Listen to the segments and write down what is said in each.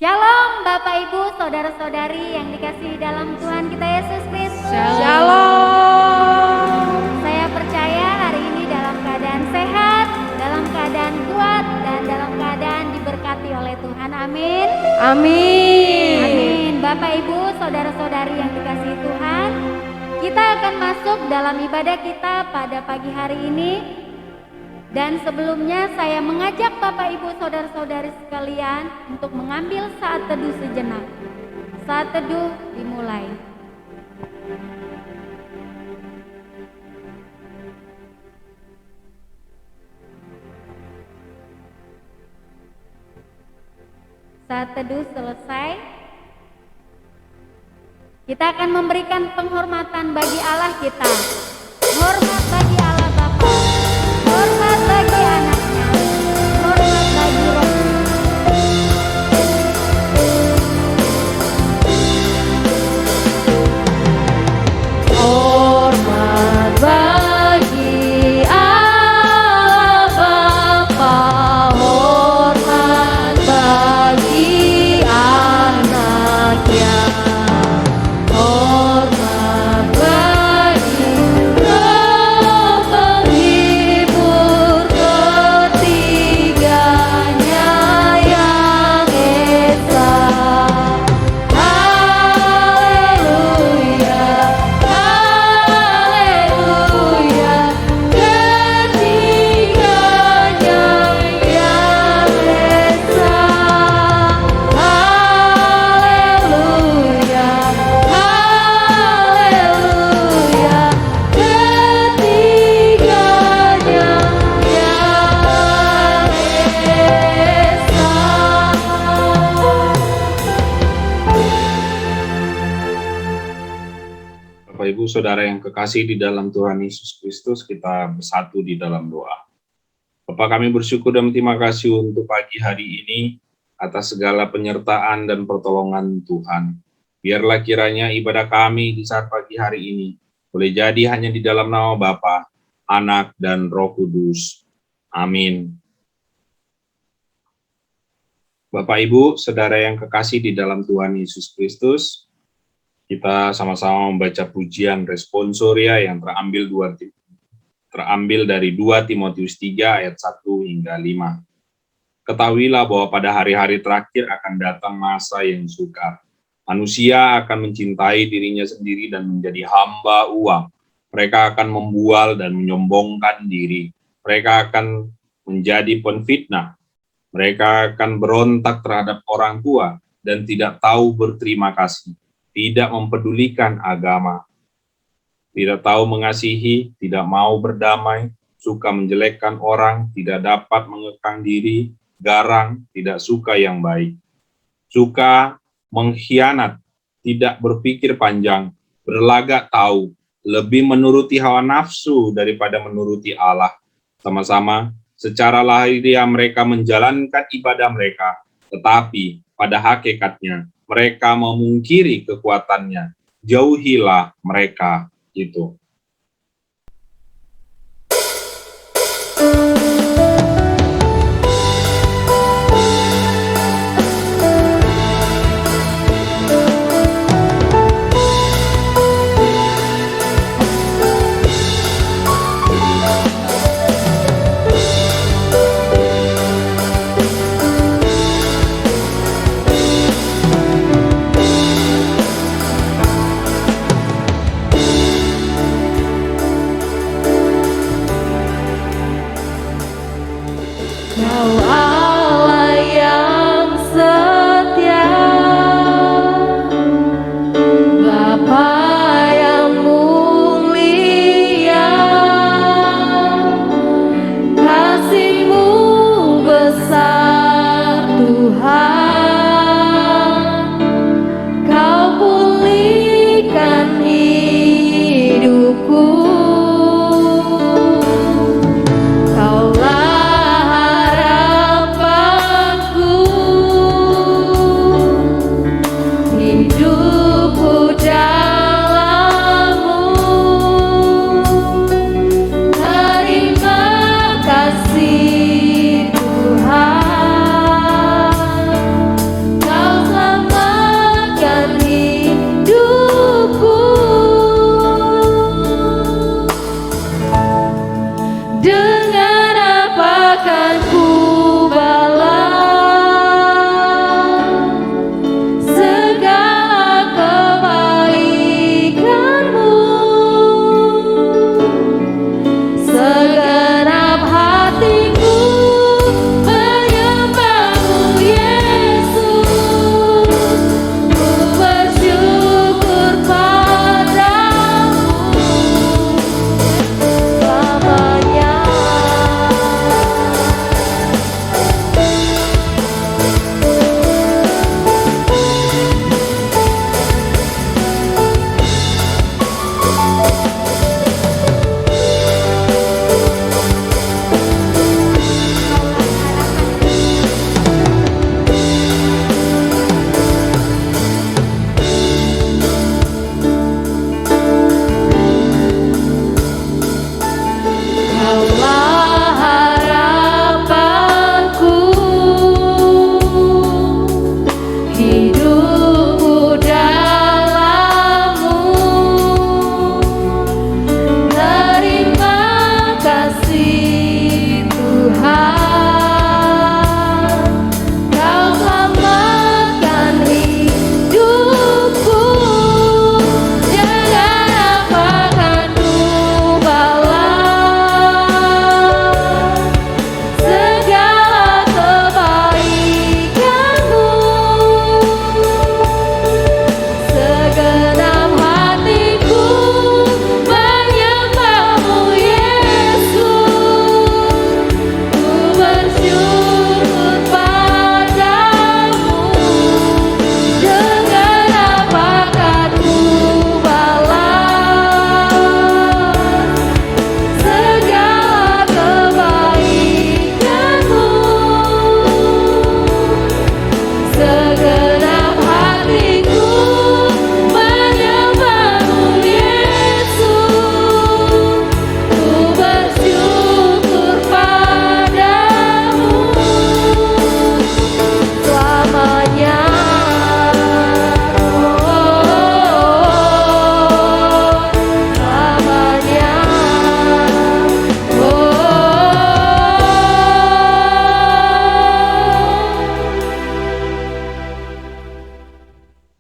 Shalom Bapak Ibu, Saudara-saudari yang dikasihi dalam Tuhan kita Yesus Kristus. Shalom. Saya percaya hari ini dalam keadaan sehat, dalam keadaan kuat, dan dalam keadaan diberkati oleh Tuhan. Amin. Amin. Amin. Bapak Ibu, Saudara-saudari yang dikasihi Tuhan, kita akan masuk dalam ibadah kita pada pagi hari ini. Dan sebelumnya saya mengajak Bapak Ibu Saudara-saudari sekalian untuk mengambil saat teduh sejenak. Saat teduh dimulai. Saat teduh selesai, kita akan memberikan penghormatan bagi Allah kita. Hormat bagi Allah Bapa, hormat bagi anaknya, hormat bagi roh. Hormat bagi Allah Bapa, hormat bagi anaknya, hormat bagi roh penghibur ketiganya yang esa. Haleluya, haleluya, ketiganya yang esa. Haleluya, haleluya, ketiganya yang esa. Bapak Ibu Saudara yang kekasih di dalam Tuhan Yesus Kristus, kita bersatu di dalam doa. Bapak, kami bersyukur dan terima kasih untuk pagi hari ini atas segala penyertaan dan pertolongan Tuhan. Biarlah kiranya ibadah kami di saat pagi hari ini boleh jadi hanya di dalam nama Bapa, Anak, dan Roh Kudus. Amin. Bapak Ibu Saudara yang kekasih di dalam Tuhan Yesus Kristus, kita sama-sama membaca pujian responsoria yang terambil dari 2 Timotius 3 ayat 1 hingga 5. Ketahuilah bahwa pada hari-hari terakhir akan datang masa yang sukar. Manusia akan mencintai dirinya sendiri dan menjadi hamba uang. Mereka akan membual dan menyombongkan diri. Mereka akan menjadi penfitnah. Mereka akan berontak terhadap orang tua dan tidak tahu berterima kasih. Tidak mempedulikan agama, tidak tahu mengasihi, tidak mau berdamai, suka menjelekkan orang, tidak dapat mengekang diri, garang, tidak suka yang baik, suka mengkhianat, tidak berpikir panjang, berlagak tahu, lebih menuruti hawa nafsu daripada menuruti Allah. Sama-sama, secara lahiriah mereka menjalankan ibadah mereka, tetapi pada hakikatnya mereka memungkiri kekuatannya. Jauhilah mereka itu.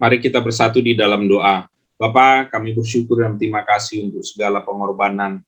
Mari kita bersatu di dalam doa. Bapa, kami bersyukur dan terima kasih untuk segala pengorbanan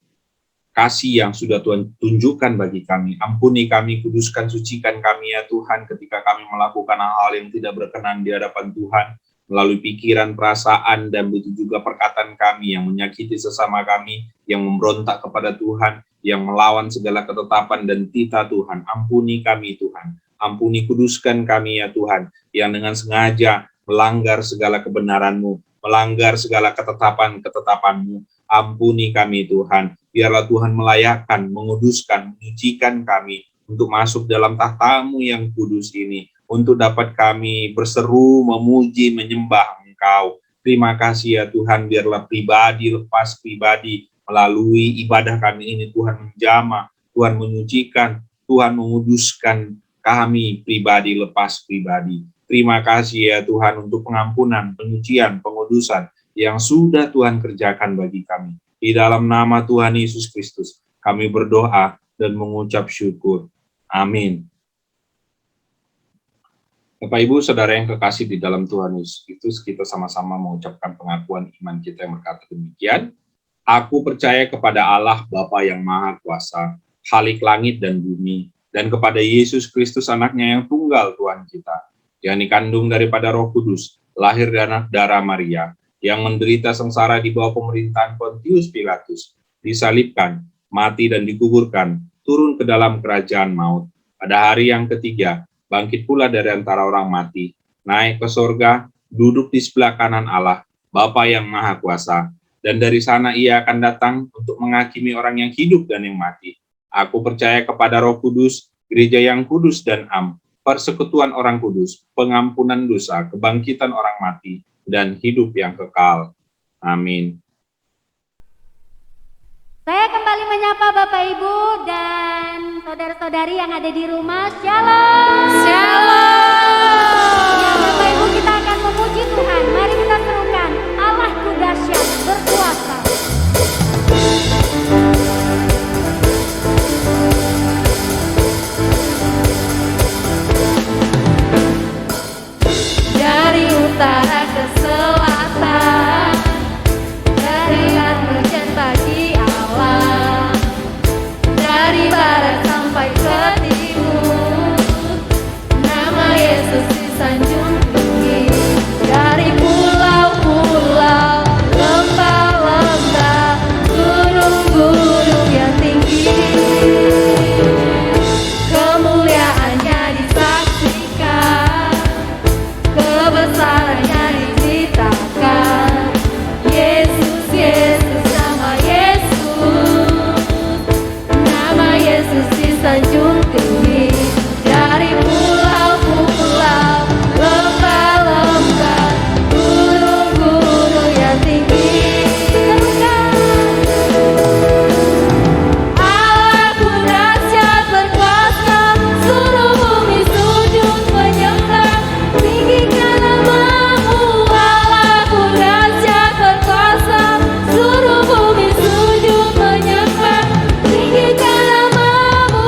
kasih yang sudah Tuhan tunjukkan bagi kami. Ampuni kami, kuduskan, sucikan kami ya Tuhan ketika kami melakukan hal-hal yang tidak berkenan di hadapan Tuhan, melalui pikiran, perasaan, dan begitu juga perkataan kami yang menyakiti sesama kami, yang memberontak kepada Tuhan, yang melawan segala ketetapan dan titah Tuhan. Ampuni kami Tuhan, ampuni, kuduskan kami ya Tuhan, yang dengan sengaja melanggar segala kebenaran-Mu, melanggar segala ketetapan-ketetapan-Mu. Ampuni kami Tuhan, biarlah Tuhan melayakkan, menguduskan, menyucikan kami untuk masuk dalam tahta-Mu yang kudus ini, untuk dapat kami berseru, memuji, menyembah Engkau. Terima kasih ya Tuhan, biarlah pribadi lepas pribadi melalui ibadah kami ini Tuhan menjamah, Tuhan menyucikan, Tuhan menguduskan kami pribadi lepas pribadi. Terima kasih ya Tuhan untuk pengampunan, penyucian, pengudusan yang sudah Tuhan kerjakan bagi kami. Di dalam nama Tuhan Yesus Kristus, kami berdoa dan mengucap syukur. Amin. Bapak Ibu, Saudara yang kekasih di dalam Tuhan Yesus Kristus, kita sama-sama mengucapkan pengakuan iman kita yang berkata demikian. Aku percaya kepada Allah Bapa yang Maha Kuasa, Khalik langit dan bumi, dan kepada Yesus Kristus anaknya yang tunggal Tuhan kita, yang dikandung daripada Roh Kudus, lahir dari anak darah Maria, yang menderita sengsara di bawah pemerintahan Pontius Pilatus, disalibkan, mati dan dikuburkan, turun ke dalam kerajaan maut. Pada hari yang ketiga, bangkit pula dari antara orang mati, naik ke sorga, duduk di sebelah kanan Allah, Bapa yang Maha Kuasa, dan dari sana ia akan datang untuk menghakimi orang yang hidup dan yang mati. Aku percaya kepada Roh Kudus, gereja yang kudus dan am, persekutuan orang kudus, pengampunan dosa, kebangkitan orang mati, dan hidup yang kekal. Amin. Saya kembali menyapa Bapak Ibu dan saudara-saudari yang ada di rumah. Shalom. Shalom. Ya, Bapak Ibu, kita akan memuji Tuhan. Mari kita serukan, Allahku dahsyat berkuasa. Dari utara ke selatan, dari timur dan pagi Allah, dari barat sampai ke timur, nama Yesus disanjung tinggi. Dari pulau-pulau, lembah-lembah, gunung-gunung yang tinggi, kemuliaannya disaksikan, kebesarannya diceritakan. Yesus, Yesus, nama Yesus disanjung tinggi. Dari pulau-pulau, lembah-lembah, gunung-gunung yang tinggi, Allahku dahsyat berkuasa, seluruh bumi sujud menyembah, tinggikan nama-Mu. Allahku dahsyat berkuasa, seluruh bumi sujud menyembah, tinggikan nama-Mu.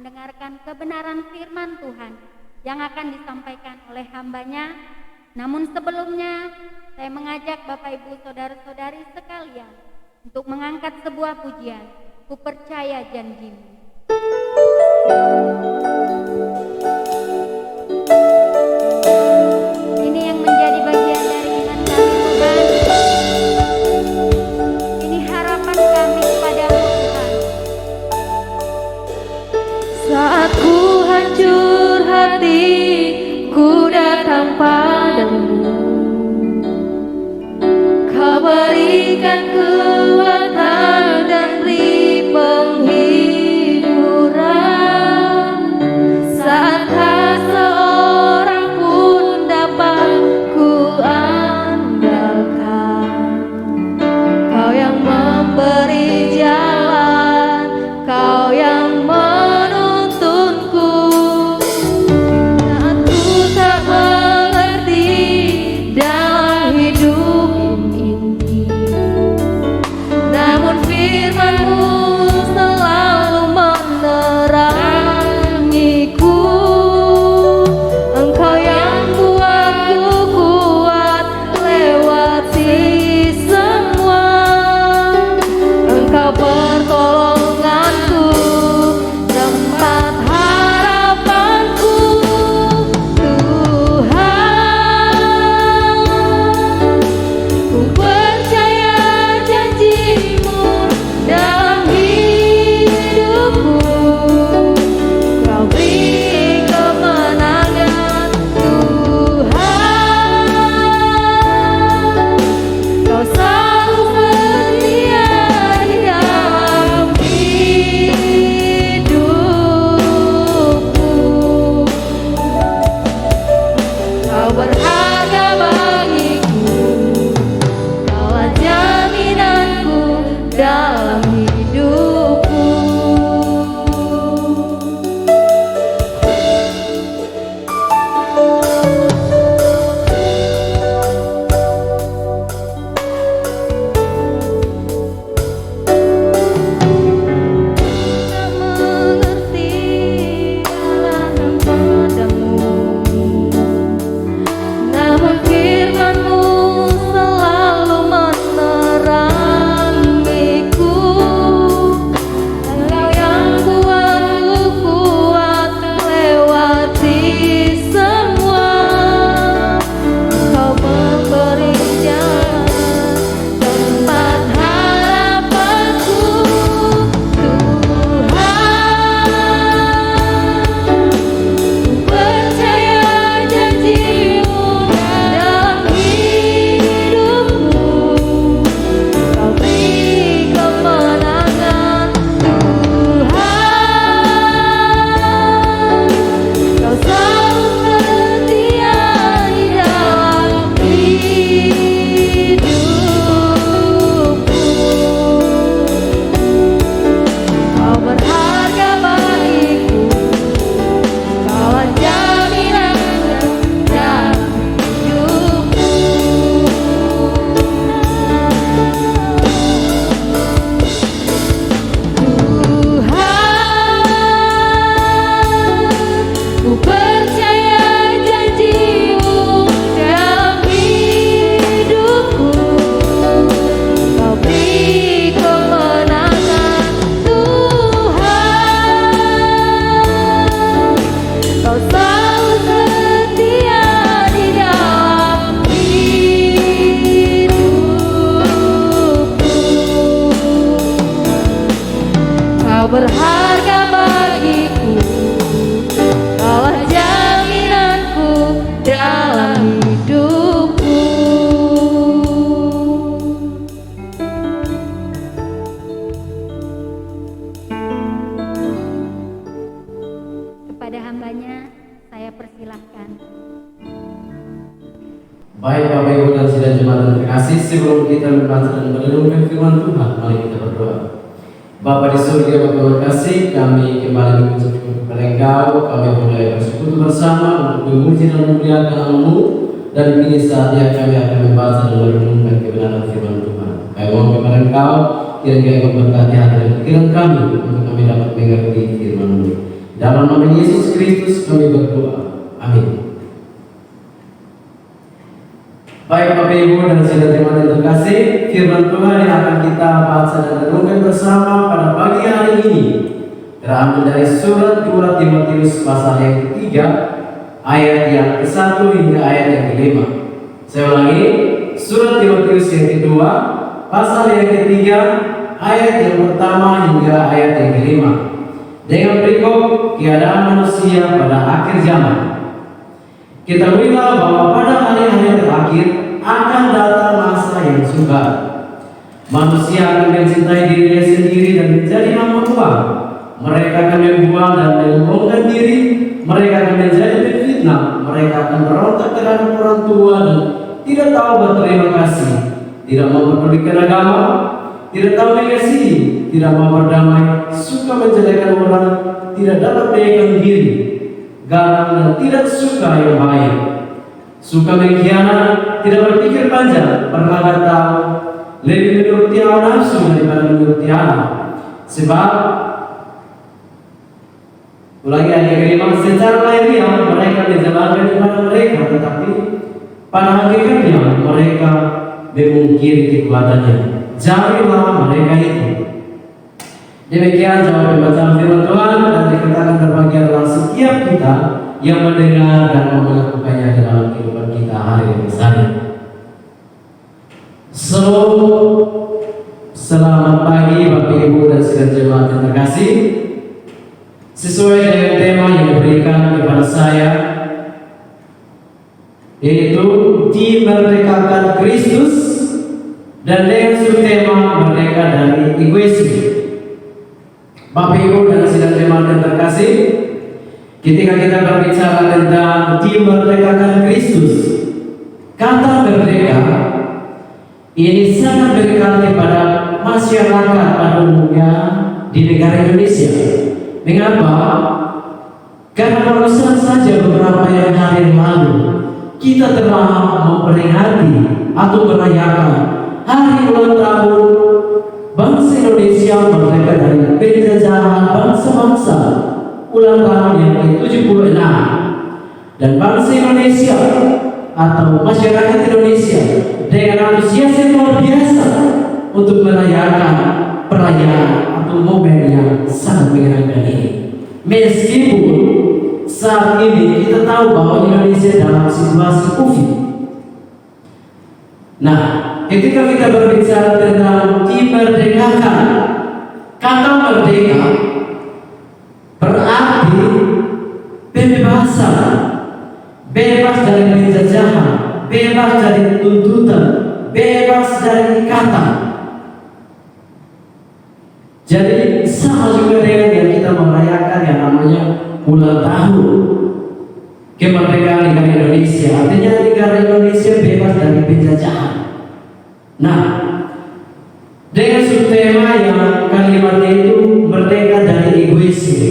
mendengarkan kebenaran firman Tuhan yang akan disampaikan oleh hambanya. Namun sebelumnya, saya mengajak Bapak Ibu Saudara-saudari sekalian untuk mengangkat sebuah pujian, Ku Percaya Janji-Mu. Ini yang menjadi bagian dari iman kami Tuhan. Ini harapan kami kepadamu Tuhan. Saat ku hancur hati, ku datang padamu. Kau berikan kekuatan dan beri penghiburan. Saat tak seorang pun dapat ku andalkan, Kau yang memberi jalan, Kau yang menuntunku. Saat ku tak mengerti dalam hidup ini, namun firman-Mu selalu menerangiku. Engkau yang buatku kuat lewati semua. Engkau pertolonganku, tempat harapanku, Tuhan. Ku percaya janji-Mu dalam hidupku. Kau beri kemenangan, Tuhan. Kau selalu setia di dalam hidupku. Kau berharga bagiku, Kaulah jaminanku dalam hidupku. Tak mengerti jalan padamu, namun firman-Mu selalu menerangiku. Engkau yang buatku kuat lewati semua. Kau memberi jalan, tempat harapanku, Tuhan. Ku percaya janji-Mu dalam hidupku. Kau beri kemenangan, Tuhan. Kau selalu setia di dalam hidupku. Kau berharga bagiku, Kaulah jaminanku dalam hidupku. Tuhan, ku percaya janji-Mu dalam hidupku. Kau beri kemenangan, Tuhan. Kau selalu setia di dalam hidupku. Kau berharga bagiku, Kaulah jaminanku dalam hidupku. Kepada hambanya saya persilahkan. Baik Bapak Ibu dan sidang jemaat yang terkasih, sebelum kita membaca dan merenungkan firman Tuhan, mari kita berdoa. Bapa di surga, Bapa berkasih, kami kembali mengucapkan kepada Engkau, kami mulai bersekutu bersama untuk memuji dan memuliakan nama-Mu, dan kini saatnya kami akan membaca dan merenungkan kebenaran firman Tuhan. Kami mohon kepada Engkau, kiranya Engkau memberkati hati dan pikiran kami untuk kami dapat mengerti firman-Mu. Dalam nama Yesus Kristus kami berdoa. Amin. Baik Bapak Ibu dan saudara jemaat yang terkasih, firman Tuhan yang akan kita baca dan renungkan bersama pada pagi hari ini terambil dari surat 2 Timotius pasal yang ketiga, ayat yang ke-1 hingga ayat yang ke-5. Saya ulangi, surat Timotius yang kedua, pasal yang ketiga, ayat yang pertama hingga ayat yang ke-5. Dengan berikut keadaan manusia pada akhir zaman. Ketahuilah bahwa pada hari-hari terakhir akan datang masa yang sukar. Manusia akan mencintai dirinya sendiri dan menjadi mampu-mampu. Mereka akan membuang dan menyombongkan diri. Mereka akan menjadi pemfitnah. Mereka akan berontak terhadap orang tua dan tidak tahu berterima kasih. Tidak mempedulikan agama, tidak tahu mengasihi, tidak mau berdamai, suka menjelekan orang, tidak dapat memegang diri, garang dan tidak suka yang baik, suka mengkhianat, tidak berpikir panjang, berlagak tahu, lebih menuruti hawa nafsu daripada menuruti Allah. Sebab ulangi ayat kelima, secara lahiriah mereka menjalankan ibadah mereka, tetapi pada hakikatnya mereka memungkiri kekuatannya. Jauhilah mereka itu. Demikian jawab pembacaan firman Tuhan dan dikatakan terbagi adalah setiap kita yang mendengar dan melakukannya dalam kehidupan kita hari demi hari. Selamat pagi Bapak Ibu dan saudara jemaat yang terkasih. Sesuai dengan tema yang diberikan kepada saya, yaitu dimerdekakan Kristus, dan dengan subtema merdeka dari egoisme. Bapak Ibu dan saudara jemaat yang terkasih, ketika kita berbicara tentang dimerdekakan Kristus, kata merdeka ini sangat dekat kepada masyarakat pada umumnya di negara Indonesia. Mengapa? Karena barusan saja beberapa hari yang lalu kita telah memperingati atau merayakan hari ulang tahun bangsa Indonesia merdeka dari penjajahan bangsa-bangsa, ulang tahun yang ke-76. Dan bangsa Indonesia atau masyarakat Indonesia dengan antusias yang luar biasa untuk merayakan perayaan atau momen yang sangat menyenangkan ini. Meskipun saat ini kita tahu bahwa Indonesia dalam situasi COVID. Nah, ketika kita berbicara tentang dimerdekakan, kata merdeka berarti pembebasan, bebas dari penjajahan, bebas dari tuntutan, bebas dari ikatan. Jadi sama juga dengan yang kita merayakan yang namanya ulang tahun kemerdekaan negara Indonesia. Artinya negara Indonesia bebas dari penjajahan. Nah, dengan subtema yang kalimatnya itu merdeka dari egoisme.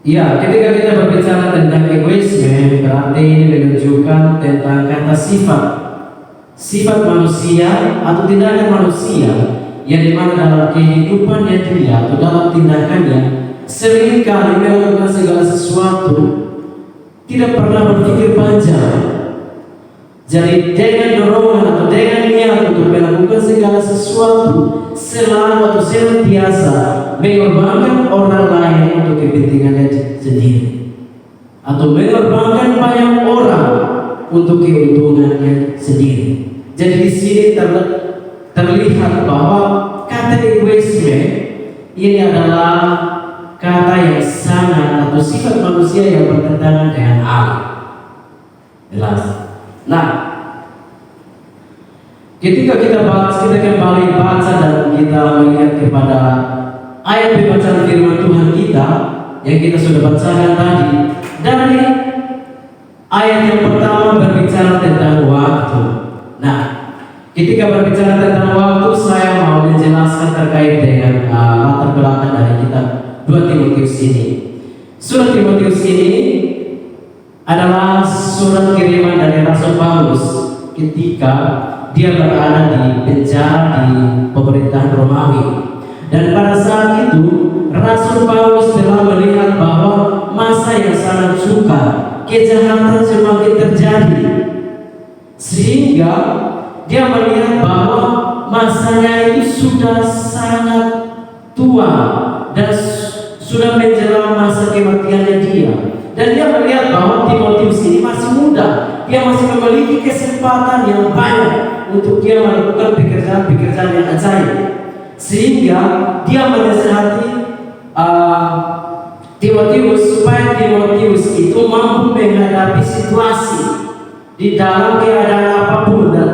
Ya, ketika kita berbicara tentang egoisme, berarti ini menunjukkan tentang kata sifat manusia atau tindakan manusia yang dimana dalam kehidupannya dia atau dalam tindakannya seringkali melakukan segala sesuatu tidak pernah berpikir panjang. Jadi dengan dorongan atau dengan niat untuk melakukan segala sesuatu selalu atau senantiasa mengorbankan orang lain untuk kepentingannya sendiri, atau mengorbankan banyak orang untuk keuntungannya sendiri. Jadi di sini terlihat bahwa kata egoisme ini adalah kata yang sangat atau sifat manusia yang bertentangan dengan Allah. Jelas. Nah, ketika kita kembali baca dan kita melihat kepada ayat pembacaan firman Tuhan kita yang kita sudah bacakan tadi, dari ayat yang pertama berbicara tentang waktu. Nah, ketika berbicara tentang waktu, saya mau menjelaskan terkait dengan latar belakang dari kitab 2 Timotius ini. Surat Timotius ini adalah surat kiriman dari Rasul Paulus ketika dia berada di penjara di pemerintahan Romawi. Dan pada saat itu Rasul Paulus telah melihat kejahatan semakin terjadi, sehingga dia melihat bahwa masanya itu sudah sangat tua dan sudah menjelang masa kematiannya dia. Dan dia melihat bahwa Timotius ini masih muda, dia masih memiliki kesempatan yang banyak untuk dia melakukan pekerjaan-pekerjaan yang ajaib, sehingga dia menasihati Timotius supaya Timotius itu mampu menghadapi situasi di dalam keadaan apapun, dan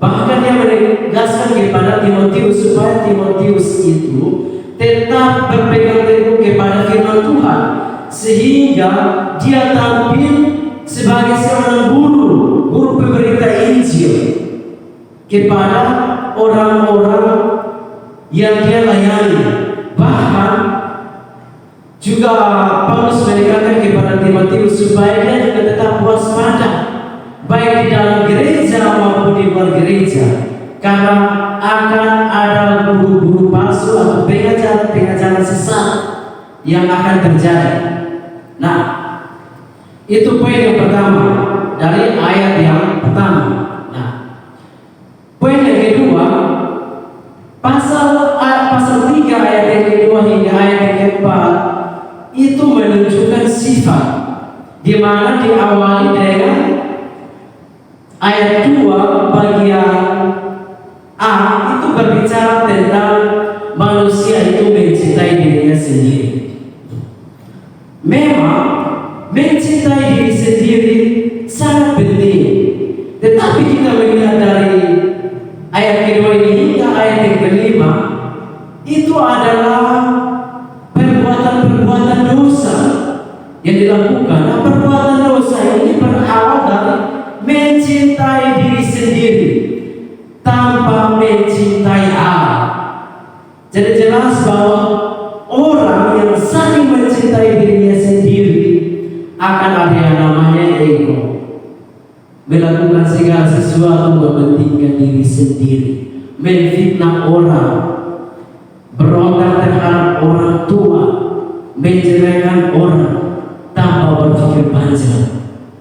bahkan dia menegaskan kepada Timotius supaya Timotius itu tetap berpegang teguh kepada firman Tuhan, sehingga dia tampil sebagai seorang guru pemberita Injil kepada orang-orang yang dia layani. Bahkan juga Paulus menekankan kepada Timotius supaya dia juga tetap waspada, baik di dalam gereja maupun di luar gereja, karena akan ada guru-guru palsu atau pengajaran sesat yang akan terjadi. Nah, itu poin yang pertama dari ayat yang pertama. Nah, poin yang kedua, pasal 3 ayat yang kedua hingga ayat yang keempat itu menunjukkan sifat, di mana diawali dengan ayat 2 bagian A itu berbicara tentang manusia itu mencintai dirinya sendiri. Memang mencintai diri sendiri sangat penting, tetapi kita melihat dari ayat kedua ini hingga ayat yang kelima, itu adalah perbuatan dosa yang dilakukan. Nah, perbuatan dosa ini berawal dari mencintai diri sendiri tanpa mencintai Allah. Jadi jelas bahwa orang yang saling mencintai dirinya sendiri akan ada yang namanya ego, melakukan segala sesuatu mementingkan diri sendiri, menfitnah orang, berontak terhadap orang tua, menjelekkan orang tanpa berpikir panjang.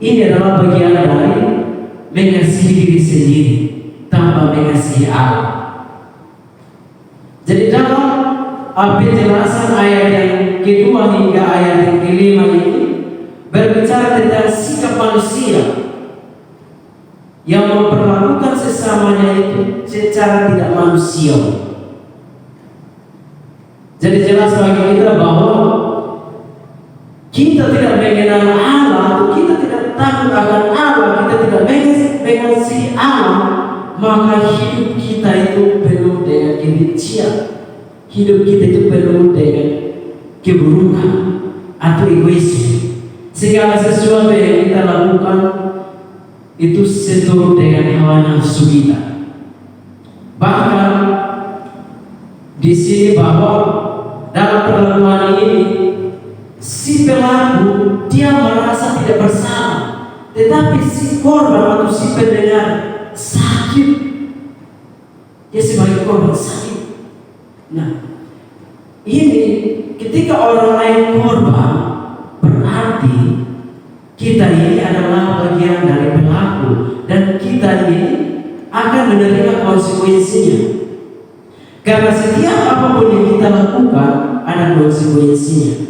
Ini adalah bagian dari mengasihi diri sendiri tanpa mengasihi Allah. Jadi dalam penjelasan ayat yang kedua hingga ayat yang kelima ini berbicara tentang sikap manusia yang memperlakukan sesamanya itu secara tidak manusiawi. Jadi jelas bagi kita bahwa kita tidak mengenal Allah, atau kita tidak takut akan Allah, kita tidak mengasihi Allah, maka hidup kita itu penuh dengan kebencian, hidup kita itu penuh dengan keburukan atau egoisme. Segala sesuatu yang kita lakukan itu seturut dengan hawa nafsu kita. Bahkan di sini bahwa dalam perlakuan ini si pelaku dia merasa tidak bersalah, tetapi si korban atau si pendengar sakit, dia sebagai korban sakit. Nah, ini ketika orang lain korban, berarti kita ini adalah bagian dari pelaku, dan kita ini akan menerima konsekuensinya. Karena setiap apapun yang kita lakukan ada konsekuensinya.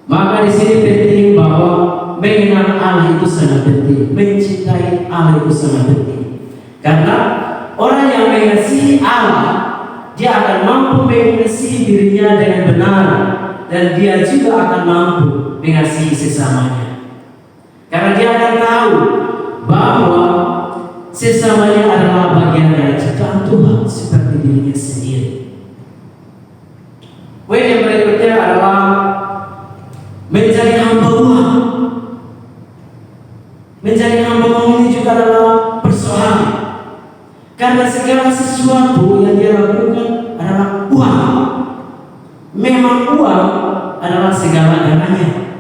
Maka di sini penting bahwa mengenal Allah itu sangat penting, mencintai Allah itu sangat penting. Karena orang yang mengasihi Allah, dia akan mampu mengasihi dirinya dengan benar, dan dia juga akan mampu mengasihi sesamanya. Karena dia akan tahu bahwa sesamanya adalah bagian dari ciptaan Tuhan seperti dirinya sendiri. Poin yang berikutnya adalah menjadi hamba uang. Menjadi hamba uang ini juga adalah persoalan, karena segala sesuatu yang dia lakukan adalah uang. Memang uang adalah segala-galanya.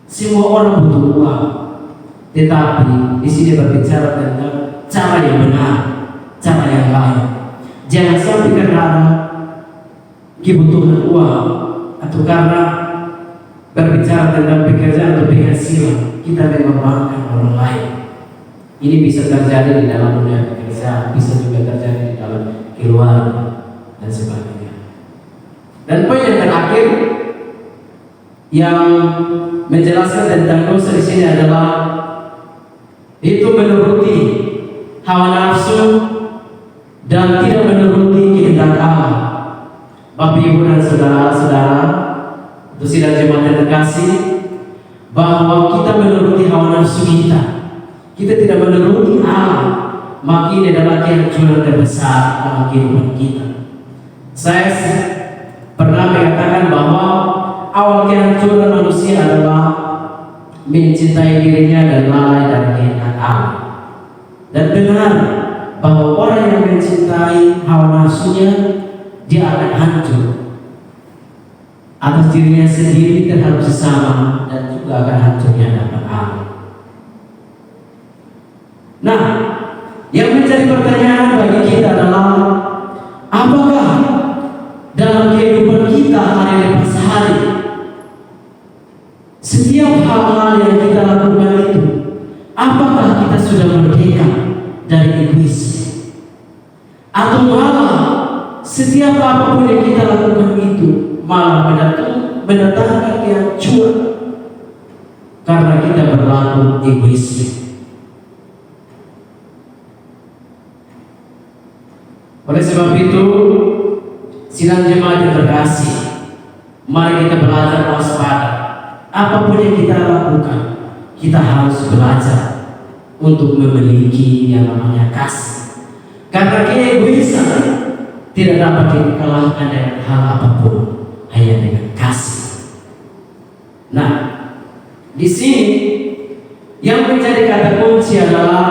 Semua orang butuh uang, tetapi di sini berbicara tentang cara yang benar, cara yang baik. Jangan sampai karena ada kebutuhan uang atau karena berbicara tentang pekerjaan atau penghasilan, kita mengorbankan orang lain. Ini bisa terjadi di dalam dunia pekerjaan, bisa juga terjadi di dalam keluarga dan sebagainya. Dan poin yang terakhir yang menjelaskan tentang dosa di sini adalah itu menuruti hawa nafsu dan tidak menuruti kehendak Allah. Bapak, Ibu dan saudara-saudara, itu sidang jemaat yang terkasih, bahwa kita menuruti hawa nafsu kita tidak menuruti Allah, maka ini adalah kehancuran terbesar dalam kehidupan kita. Saya pernah mengatakan bahwa awal kehancuran manusia adalah mencintai dirinya dan lalai dari kehendak Allah. Dan benar bahwa orang yang mencintai hawa nafsunya, dia akan hancur atas dirinya sendiri terhadap sesama, dan juga akan hancur di hadapan Allah. Nah, yang menjadi pertanyaan bagi kita adalah, apakah dalam kehidupan kita hari lepas hari, setiap hal-hal yang kita lakukan itu, apakah kita sudah merdeka dari egois? Atau malah setiap apapun yang kita lakukan itu malah mendatangkan kehancuran karena kita berlaku egois? Oleh sebab itu, sidang jemaat yang terkasih, mari kita belajar waspada. Apapun yang kita lakukan, kita harus belajar untuk memiliki yang namanya kasih. Karena keegoisan tidak dapat dikalahkan dengan hal apapun, hanya dengan kasih. Nah, di sini yang menjadi kata kunci adalah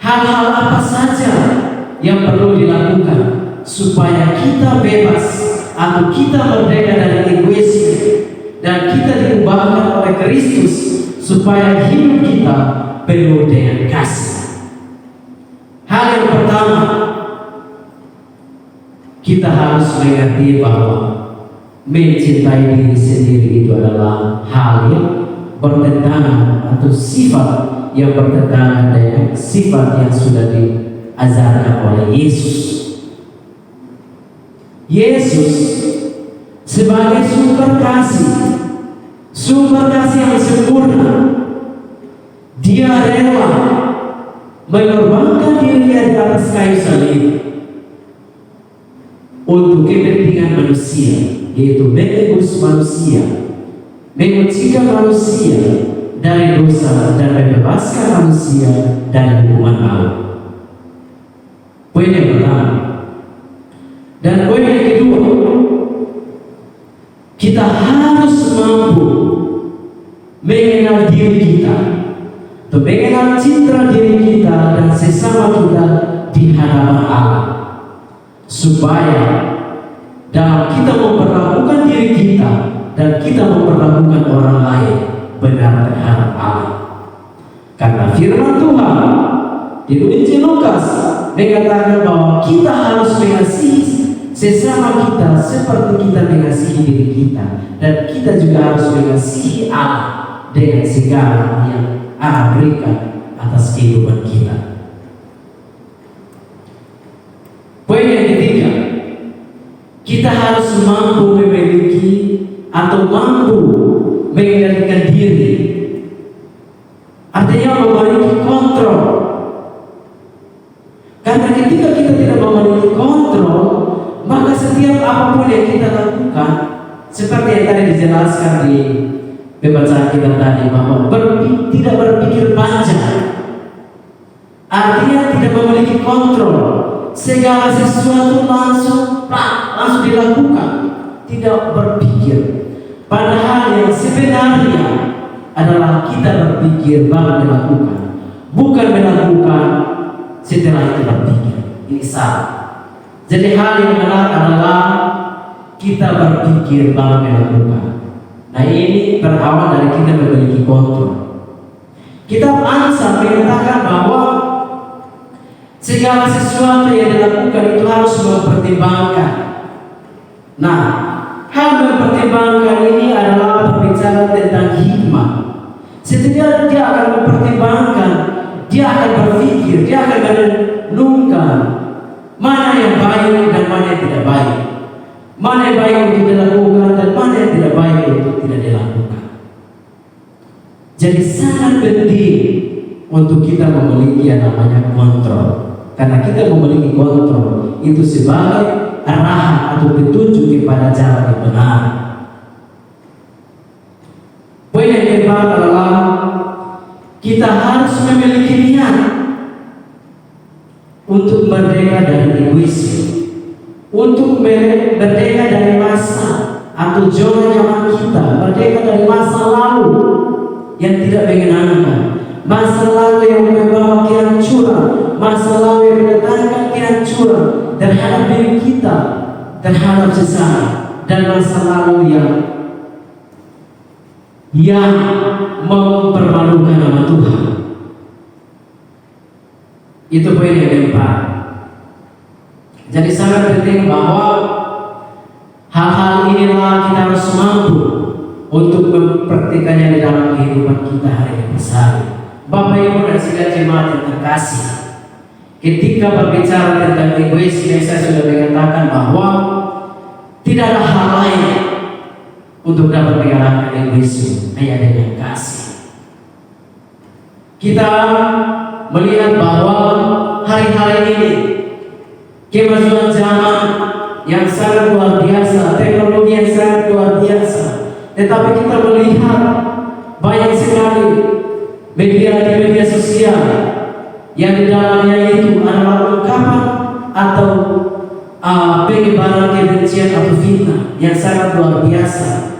hal-hal apa saja yang perlu dilakukan supaya kita bebas atau kita merdeka dari egoisme dan kita diubahkan oleh Kristus supaya hidup kita penuh dengan kasih. Hal yang pertama, kita harus mengerti bahwa mencintai diri sendiri itu adalah hal yang bertentangan atau sifat yang bertentangan dengan sifat yang sudah diajarkan oleh Yesus. Yesus sebagai sumber kasih yang sempurna, dia rela mengorbankan dirinya di atas kayu salib untuk kepentingan manusia, yaitu menebus manusia, mengucikan manusia dari dosa dan membebaskan manusia dari hukuman maut. Poin yang pertama. Dan poin yang kedua, kita harus mampu mengenal diri kita, atau mengenal citra diri kita dan sesama kita di hadapan Allah, supaya dalam kita memperlakukan diri kita dan kita memperlakukan orang lain benar terhadap Allah. Karena firman Tuhan di Injil Lukas mengatakan bahwa kita harus mengasihi sesama kita seperti kita mengasihi diri kita, dan kita juga harus mengasihi Allah dengan segala yang Allah berikan atas kehidupan kita. Poin yang ketiga, kita harus mampu memiliki atau mampu mengendalikan diri, artinya memiliki kontrol. Karena ketika kita tidak memiliki kontrol, maka setiap apapun yang kita lakukan, seperti yang tadi dijelaskan di pembacaan kita tadi, bahwa tidak berpikir panjang, artinya tidak memiliki kontrol, segala sesuatu langsung dilakukan, tidak berpikir. Padahal yang sebenarnya adalah kita berpikir baru melakukan, bukan melakukan setelah itu berpikir. Ini salah. Jadi hal yang benar adalah kita berpikir baru melakukan. Nah, ini berawal dari kita memiliki kontrol. Kitab Amsal mengatakan bahwa segala sesuatu yang dilakukan itu harus mempertimbangkan. Nah, hal mempertimbangkan ini adalah tentang hikmah. Setidaknya dia akan mempertimbangkan, dia akan berpikir, dia akan merenungkan mana yang baik dan mana yang tidak baik, mana yang baik untuk dilakukan dan mana yang tidak baik untuk tidak dilakukan. Jadi sangat penting untuk kita memiliki yang namanya kontrol, karena kita memiliki kontrol itu sebagai arahan atau petunjuk kepada jalan yang benar. Poin yang kedua adalah kita harus memiliki niat untuk merdeka dari egoisme, untuk merdeka dari masa atau zona nyaman kita, merdeka dari masa lalu yang tidak menyenangkan, masa lalu yang membawa kehancuran, masa lalu yang mendatangkan kehancuran terhadap diri kita, terhadap sesama, dan masa lalu yang mempermalukan nama Tuhan. Itu poin yang keempat. Jadi sangat penting bahwa hal-hal inilah kita harus mampu untuk mempraktikannya di dalam kehidupan kita hari hari. Bapak Ibu dan saudara jemaat yang terkasih, ketika berbicara tentang egoisme, saya sudah mengatakan bahwa tidak ada hal lain untuk dapat mengalahkan egoisme, hanya dengan kasih. Kita melihat bahwa hari-hari ini kemajuan zaman yang sangat luar biasa, teknologi yang sangat luar biasa, tetapi kita melihat banyak sekali media sosial yang di dalamnya itu adalah ungkapan atau penyebaran kebencian atau fitnah yang sangat luar biasa.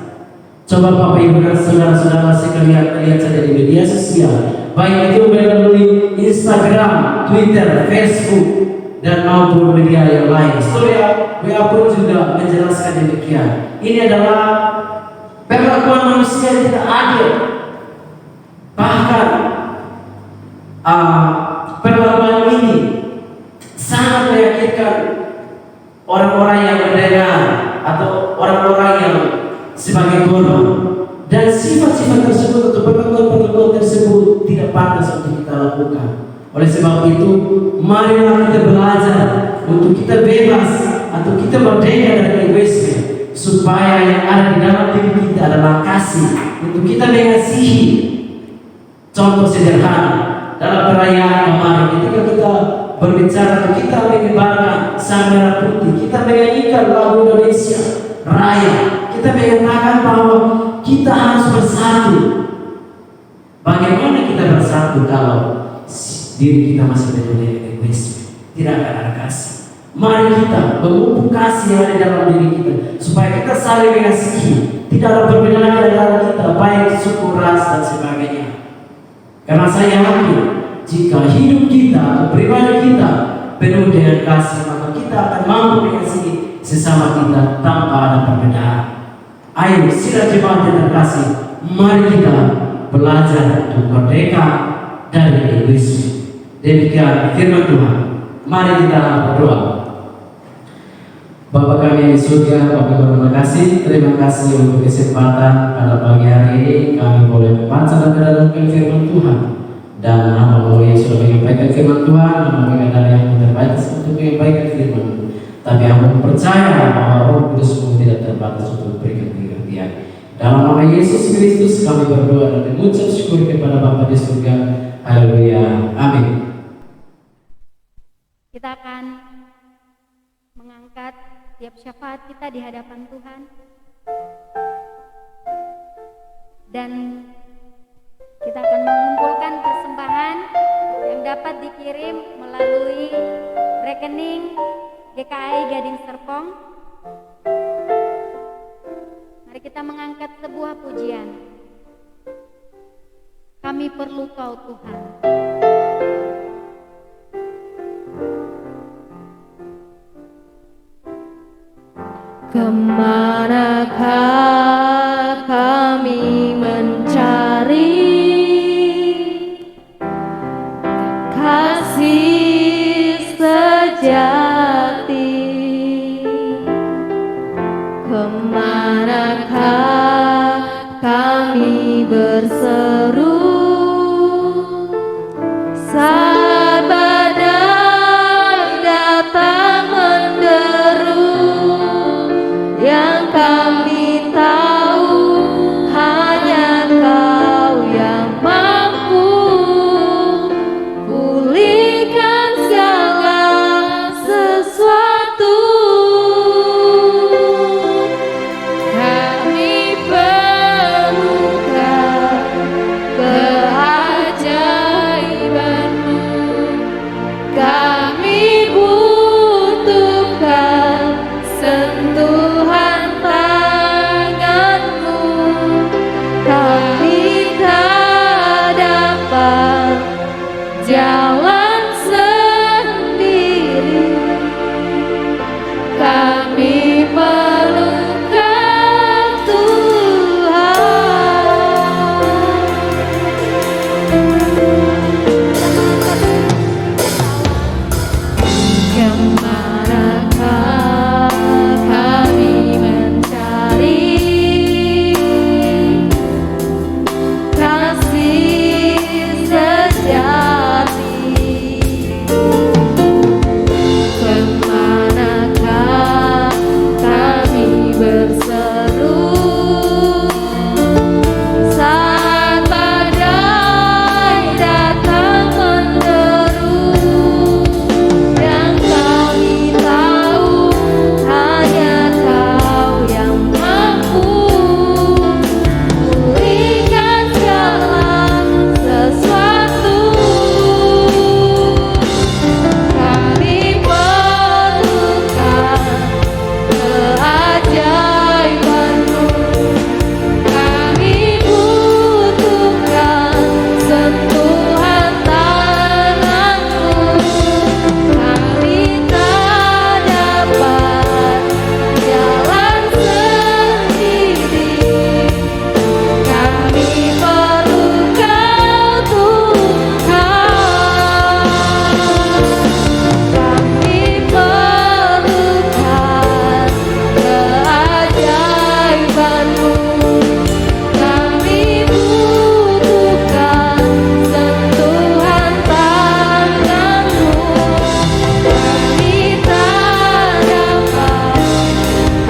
Coba Bapak Ibu dan saudara-saudara sekalian lihat saja di media sosial, baik itu melalui Instagram, Twitter, Facebook, dan maupun media yang lain. Story WA pun juga menjelaskan demikian. Ini adalah perlakuan manusia yang tidak adil. Bahkan perlakuan ini sangat menyakitkan orang-orang yang mendengar atau orang-orang yang sebagai korban, dan sifat-sifat tersebut atau perlakuan tersebut tidak pantas untuk kita lakukan. Oleh sebab itu, marilah kita belajar untuk kita bebas atau kita merdeka dari egoisme, supaya yang ada di dalam diri kita adalah kasih, untuk kita mengasihi. Contoh sederhana dalam perayaan kemarin, ketika kita berbicara atau kita mengibarkan sang merah putih, kita menyanyikan lagu Indonesia Raya, kita mengatakan bahwa kita harus bersatu. Bagaimana kita bersatu kalau diri kita masih penuh dengan egoisme, tidak ada kasih? Mari kita memupuk kasih yang ada di dalam diri kita, supaya kita saling mengasihi, tidak ada perbedaan di antara kita, baik suku, ras dan sebagainya. Karena saya yakin jika hidup kita atau pribadi kita penuh dengan kasih, maka kita akan mampu mengasihi sesama kita tanpa ada perbedaan. Ayo sila jemaat yang terkasih, mari kita belajar untuk merdeka dari egoisme. Demikian firman Tuhan. Mari kita berdoa. Bapa kami di surga, kami berterima kasih untuk kesempatan pada pagi hari ini kami boleh membaca dan merenungkan firman Tuhan. Dan hamba-Mu yang sudah menyampaikan firman Tuhan, hamba ada yang terbatas untuk menyampaikan firman. Tapi hamba percaya bahwa Roh Kudus-Mu tidak terbatas untuk memberikan pengertian. Dalam nama Yesus Kristus kami berdoa dan mengucap syukur kepada Bapa di surga. Haleluya. Amin. Kita akan mengangkat tiap syafaat kita di hadapan Tuhan, dan kita akan mengumpulkan persembahan yang dapat dikirim melalui rekening GKI Gading Serpong. Mari kita mengangkat sebuah pujian. Kami perlu Kau Tuhan. Kemanakah kami mencari kasih sejati? Kemanakah kami berseru saat badai datang menderu, yang kami tahu hanya Kau yang mampu pulihkan segala sesuatu. Kami perlukan keajaiban-Mu, kami butuhkan sentuhan tangan-Mu, kami tak dapat jalan sendiri, kami perlukan Tuhan. Kemanakah kami mencari kasih sejati? Kemanakah kami berseru saat badai datang menderu, yang kami tahu hanya Kau yang mampu pulihkan segala sesuatu. Kami perlukan keajaiban-Mu, kami butuhkan sentuhan tangan-Mu, kami tak dapat jalan sendiri, kami perlukan Tuhan. Kami perlukan keajaiban-Mu, kami butuhkan sentuhan tangan-Mu, kami tak dapat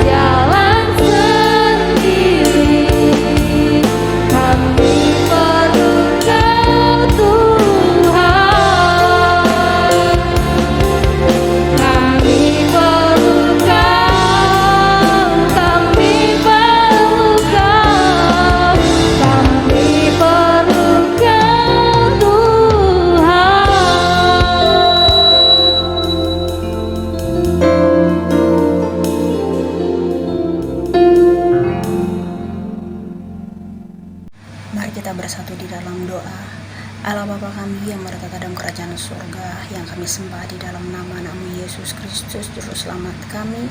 jalan sendiri, kami perlukan Tuhan. Kami perlukan Tuhan. Mari kita bersatu di dalam doa. Allah Bapa kami yang berada dalam kerajaan surga, yang kami sembah di dalam nama-Mu Yesus Kristus, Juru Selamat kami.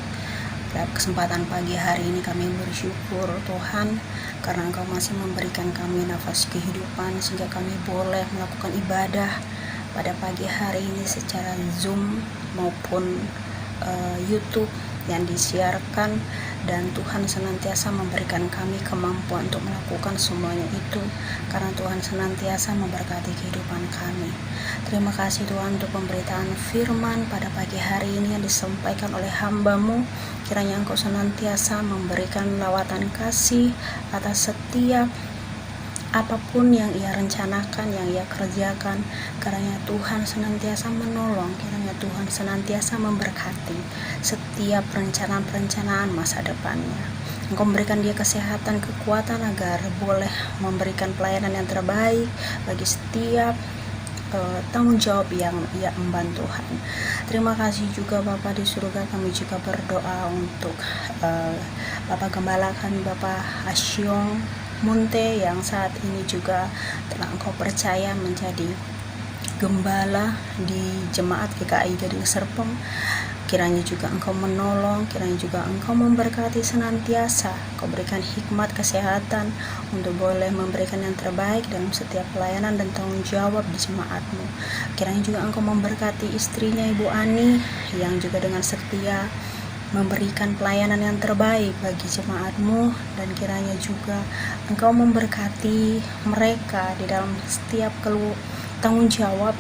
Pada kesempatan pagi hari ini kami bersyukur Tuhan, karena Engkau masih memberikan kami nafas kehidupan sehingga kami boleh melakukan ibadah pada pagi hari ini secara Zoom maupun YouTube yang disiarkan, dan Tuhan senantiasa memberikan kami kemampuan untuk melakukan semuanya itu karena Tuhan senantiasa memberkati kehidupan kami. Terima kasih Tuhan untuk pemberitaan firman pada pagi hari ini yang disampaikan oleh hamba-Mu. Kiranya Engkau senantiasa memberikan lawatan kasih atas setiap apapun yang ia rencanakan, yang ia kerjakan. Kiranya Tuhan senantiasa menolong, kiranya Tuhan senantiasa memberkati setiap perencanaan-perencanaan masa depannya. Engkau memberikan dia kesehatan, kekuatan agar boleh memberikan pelayanan yang terbaik bagi setiap tanggung jawab yang ia emban Tuhan. Terima kasih juga Bapa di surga, kami juga berdoa untuk Bapak Gembala kami, Bapak Asyong Munte, yang saat ini juga telah Engkau percaya menjadi gembala di Jemaat GKI Gading Serpong. Kiranya juga Engkau menolong, kiranya juga Engkau memberkati senantiasa. Engkau berikan hikmat kesehatan untuk boleh memberikan yang terbaik dalam setiap pelayanan dan tanggung jawab di jemaat-Mu. Kiranya juga Engkau memberkati istrinya Ibu Ani yang juga dengan setia memberikan pelayanan yang terbaik bagi jemaat-Mu, dan kiranya juga Engkau memberkati mereka di dalam setiap tanggung jawab,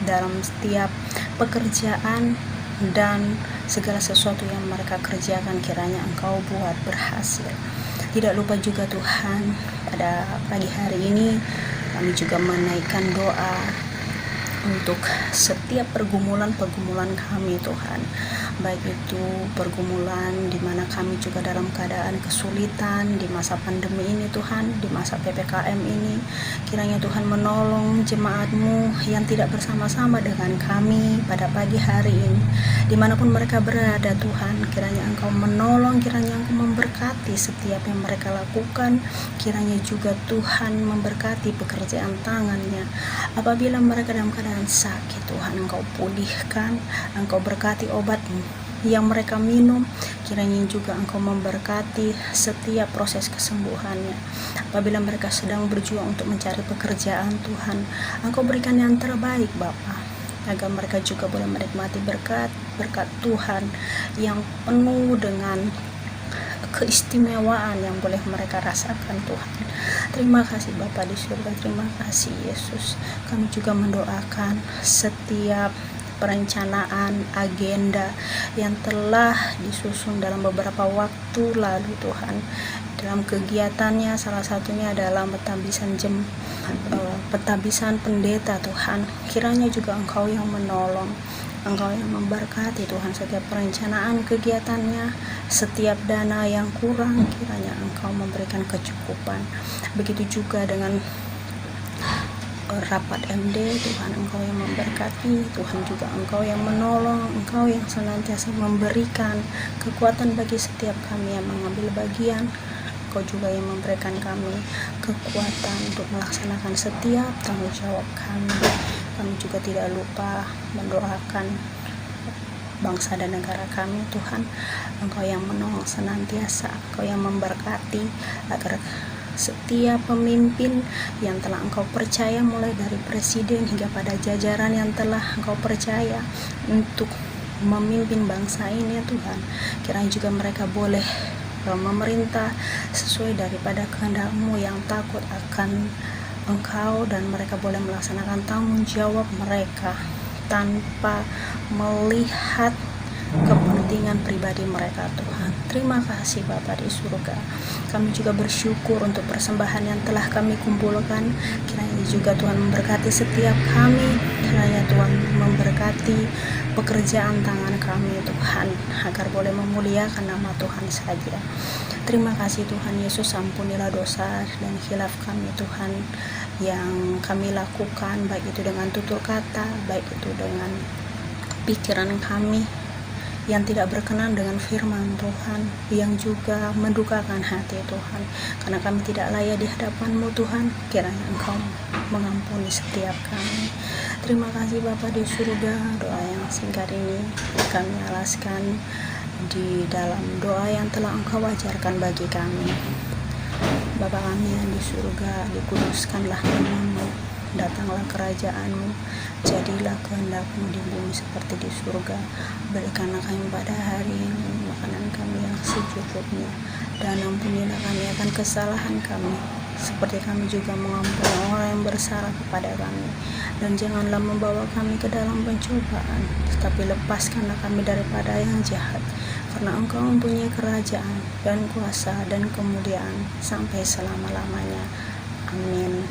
dalam setiap pekerjaan, dan segala sesuatu yang mereka kerjakan kiranya Engkau buat berhasil. Tidak lupa juga Tuhan, pada pagi hari ini kami juga menaikkan doa untuk setiap pergumulan kami Tuhan, baik itu pergumulan di mana kami juga dalam keadaan kesulitan di masa pandemi ini Tuhan, di masa PPKM ini. Kiranya Tuhan menolong jemaat-Mu yang tidak bersama-sama dengan kami pada pagi hari ini, dimanapun mereka berada Tuhan. Kiranya Engkau menolong, kiranya Engkau memberkati setiap yang mereka lakukan. Kiranya juga Tuhan memberkati pekerjaan tangannya. Apabila mereka dalam keadaan sakit Tuhan, Engkau pulihkan, Engkau berkati obat yang mereka minum. Kiranya juga Engkau memberkati setiap proses kesembuhannya. Apabila mereka sedang berjuang untuk mencari pekerjaan Tuhan, Engkau berikan yang terbaik Bapa, agar mereka juga boleh menikmati berkat Tuhan yang penuh dengan keistimewaan yang boleh mereka rasakan Tuhan. Terima kasih Bapa di surga, terima kasih Yesus. Kami juga mendoakan setiap perencanaan agenda yang telah disusun dalam beberapa waktu lalu Tuhan, dalam kegiatannya salah satunya adalah petabisan pendeta Tuhan. Kiranya juga Engkau yang menolong, Engkau yang memberkati Tuhan setiap perencanaan kegiatannya, setiap dana yang kurang kiranya Engkau memberikan kecukupan. Begitu juga dengan rapat MD Tuhan, Engkau yang memberkati, Tuhan juga Engkau yang menolong, Engkau yang senantiasa memberikan kekuatan bagi setiap kami yang mengambil bagian. Engkau juga yang memberikan kami kekuatan untuk melaksanakan setiap tanggung jawab kami. Kami juga tidak lupa mendoakan bangsa dan negara kami Tuhan. Engkau yang menolong senantiasa, Engkau yang memberkati agar setiap pemimpin yang telah Engkau percaya, mulai dari presiden hingga pada jajaran yang telah Engkau percaya untuk memimpin bangsa ini ya Tuhan, kiranya juga mereka boleh memerintah sesuai daripada kehendak-Mu yang takut akan Engkau, dan mereka boleh melaksanakan tanggung jawab mereka tanpa melihat kepentingan pribadi mereka Tuhan. Terima kasih Bapa di surga. Kami juga bersyukur untuk persembahan yang telah kami kumpulkan. Kiranya juga Tuhan memberkati setiap kami. Kiranya Tuhan memberkati pekerjaan tangan kami Tuhan, agar boleh memuliakan nama Tuhan saja. Terima kasih Tuhan Yesus, ampunilah dosa dan khilaf kami Tuhan yang kami lakukan, baik itu dengan tutur kata, baik itu dengan pikiran kami yang tidak berkenan dengan firman Tuhan, yang juga mendukakan hati Tuhan, karena kami tidak layak di hadapan-Mu Tuhan. Kiranya Engkau mengampuni setiap kami. Terima kasih Bapa di surga. Doa yang singkat ini kami alaskan di dalam doa yang telah Engkau ajarkan bagi kami. Bapa kami yang di surga, dikuduskanlah nama-Mu, datanglah kerajaan-Mu, jadilah kehendak-Mu di bumi seperti di surga. Berikanlah kami pada hari ini makanan kami yang secukupnya, dan ampunilah kami akan kesalahan kami, seperti kami juga mengampuni orang yang bersalah kepada kami. Dan janganlah membawa kami ke dalam pencobaan, tetapi lepaskanlah kami daripada yang jahat, karena Engkau mempunyai kerajaan dan kuasa dan kemuliaan sampai selama-lamanya. Amin.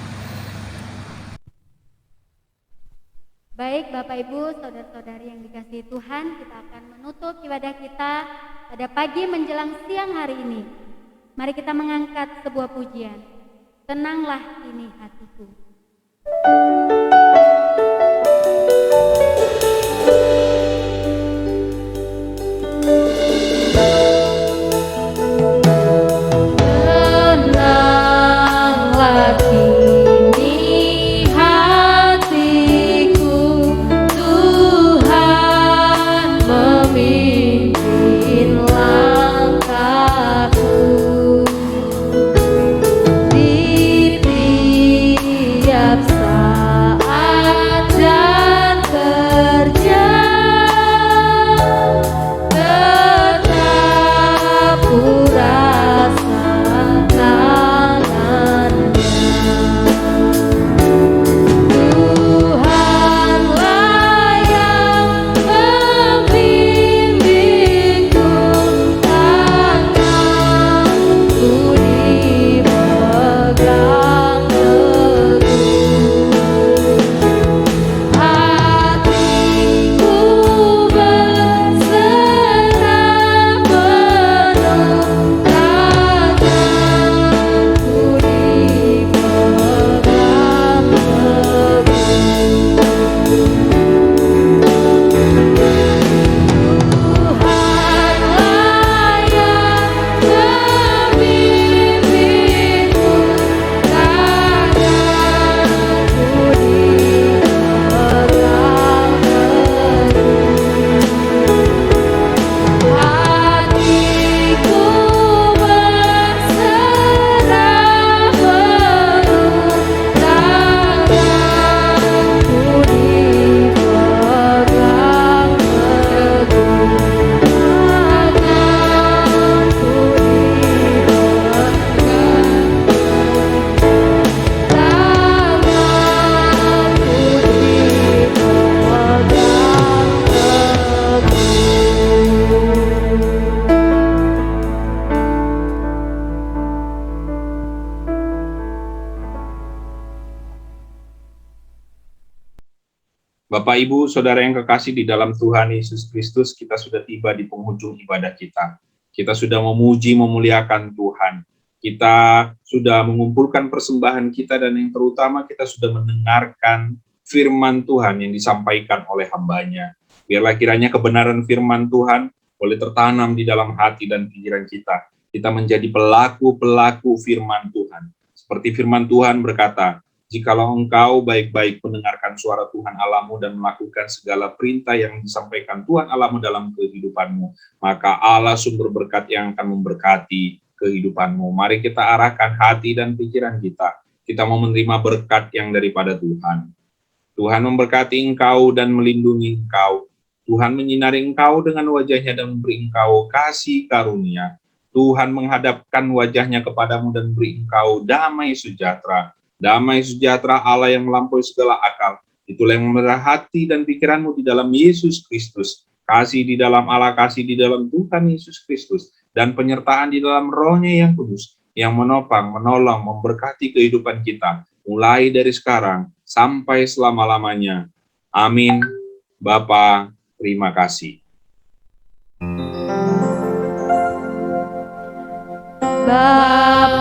Baik Bapak Ibu, saudara-saudari yang dikasihi Tuhan, kita akan menutup ibadah kita pada pagi menjelang siang hari ini. Mari kita mengangkat sebuah pujian. Tenanglah kini hatiku. Tenanglah kini hatiku, Tuhan memimpin langkahku. Di tiap saat Bapak, Ibu, Saudara yang kekasih di dalam Tuhan Yesus Kristus, kita sudah tiba di penghujung ibadah kita. Kita sudah memuji, memuliakan Tuhan. Kita sudah mengumpulkan persembahan kita, dan yang terutama kita sudah mendengarkan firman Tuhan yang disampaikan oleh hamba-Nya. Biarlah kiranya kebenaran firman Tuhan boleh tertanam di dalam hati dan pikiran kita. Kita menjadi pelaku-pelaku firman Tuhan. Seperti firman Tuhan berkata, jikalau engkau baik-baik mendengarkan suara Tuhan Allahmu dan melakukan segala perintah yang disampaikan Tuhan Allahmu dalam kehidupanmu, maka Allah sumber berkat yang akan memberkati kehidupanmu. Mari kita arahkan hati dan pikiran kita. Kita mau menerima berkat yang daripada Tuhan. Tuhan memberkati engkau dan melindungi engkau. Tuhan menyinari engkau dengan wajahnya dan memberi engkau kasih karunia. Tuhan menghadapkan wajahnya kepadamu dan beri engkau damai sejahtera. Damai sejahtera Allah yang melampaui segala akal. Itulah yang memelihara hati dan pikiranmu di dalam Yesus Kristus. Kasih di dalam Allah, kasih di dalam Tuhan Yesus Kristus. Dan penyertaan di dalam Roh-Nya yang kudus. Yang menopang, menolong, memberkati kehidupan kita. Mulai dari sekarang sampai selama-lamanya. Amin. Bapa, terima kasih. Bapa